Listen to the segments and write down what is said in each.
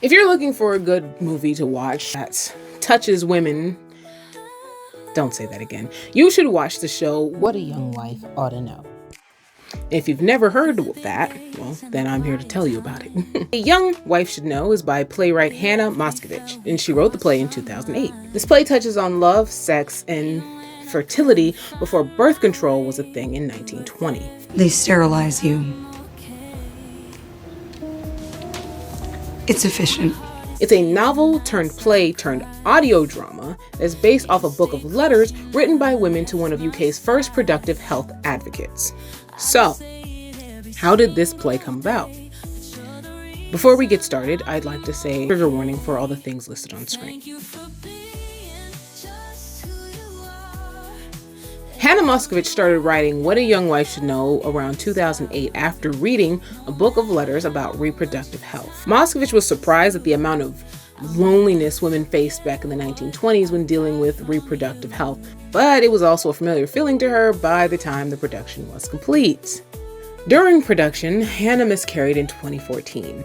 If you're looking for a good movie to watch that touches women, don't say that again. You should watch the show What a Young Wife Oughta Know. If you've never heard of that, well, then I'm here to tell you about it. A Young Wife Should Know is by playwright Hannah Moscovich, and she wrote the play in 2008. This play touches on love, sex, and fertility before birth control was a thing in 1920. They sterilize you. It's efficient. It's a novel turned play turned audio drama that's based off a book of letters written by women to one of UK's first reproductive health advocates. So, how did this play come about? Before we get started, I'd like to say trigger warning for all the things listed on screen. Hannah Moscovich started writing What a Young Wife Should Know around 2008 after reading a book of letters about reproductive health. Moscovich was surprised at the amount of loneliness women faced back in the 1920s when dealing with reproductive health, but it was also a familiar feeling to her by the time the production was complete. During production, Hannah miscarried in 2014.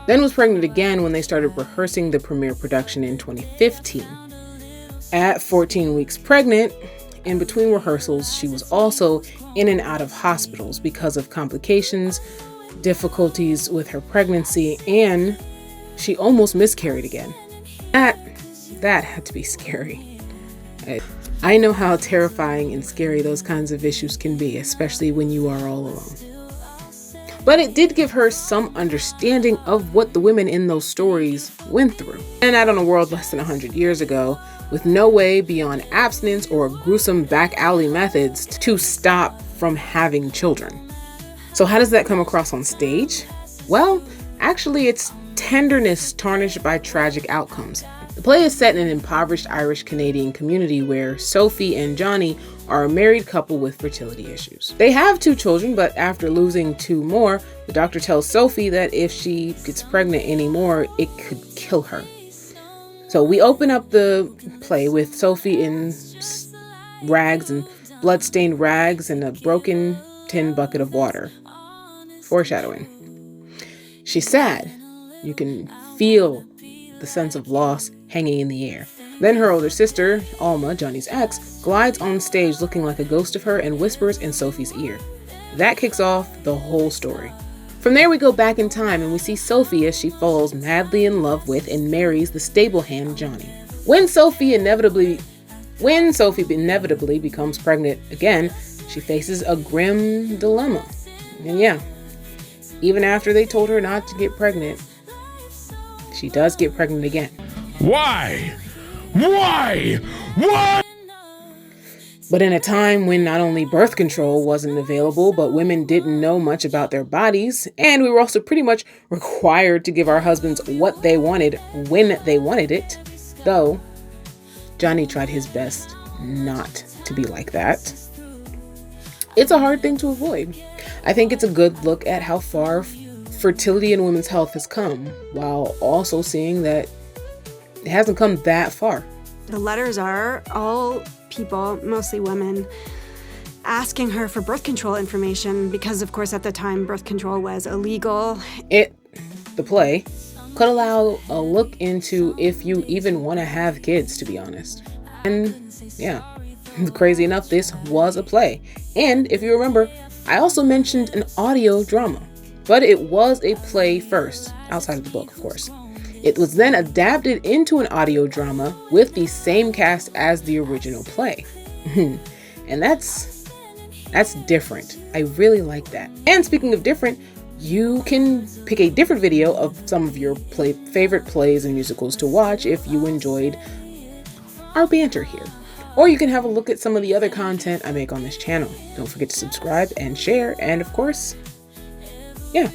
Then was pregnant again when they started rehearsing the premiere production in 2015. At 14 weeks pregnant, in between rehearsals, she was also in and out of hospitals because of complications, difficulties with her pregnancy, and she almost miscarried again. That had to be scary. I know how terrifying and scary those kinds of issues can be, especially when you are all alone. But it did give her some understanding of what the women in those stories went through. And out on a world less than 100 years ago, with no way beyond abstinence or gruesome back alley methods to stop from having children. So how does that come across on stage? Well, actually it's tenderness tarnished by tragic outcomes. The play is set in an impoverished Irish Canadian community where Sophie and Johnny are a married couple with fertility issues. They have 2 children, but after losing 2 more, the doctor tells Sophie that if she gets pregnant anymore, it could kill her. So we open up the play with Sophie in rags and blood-stained rags and a broken tin bucket of water. Foreshadowing. She's sad. You can feel the sense of loss hanging in the air. Then her older sister, Alma, Johnny's ex, glides on stage looking like a ghost of her and whispers in Sophie's ear. That kicks off the whole story. From there we go back in time and we see Sophie as she falls madly in love with and marries the stable hand Johnny. When Sophie inevitably becomes pregnant again, she faces a grim dilemma. And yeah, even after they told her not to get pregnant, she does get pregnant again. Why? Why? Why? But in a time when not only birth control wasn't available, but women didn't know much about their bodies, and we were also pretty much required to give our husbands what they wanted when they wanted it, though Johnny tried his best not to be like that. It's a hard thing to avoid. I think it's a good look at how far fertility and women's health has come, while also seeing that it hasn't come that far. The letters are all people, mostly women, asking her for birth control information because, of course, at the time, birth control was illegal. The play, could allow a look into if you even want to have kids, to be honest. And yeah, crazy enough, this was a play. And if you remember, I also mentioned an audio drama, but it was a play first, outside of the book, of course. It was then adapted into an audio drama with the same cast as the original play. And that's different. I really like that. And speaking of different, you can pick a different video of some of your favorite plays and musicals to watch if you enjoyed our banter here. Or you can have a look at some of the other content I make on this channel. Don't forget to subscribe and share, and of course, yeah,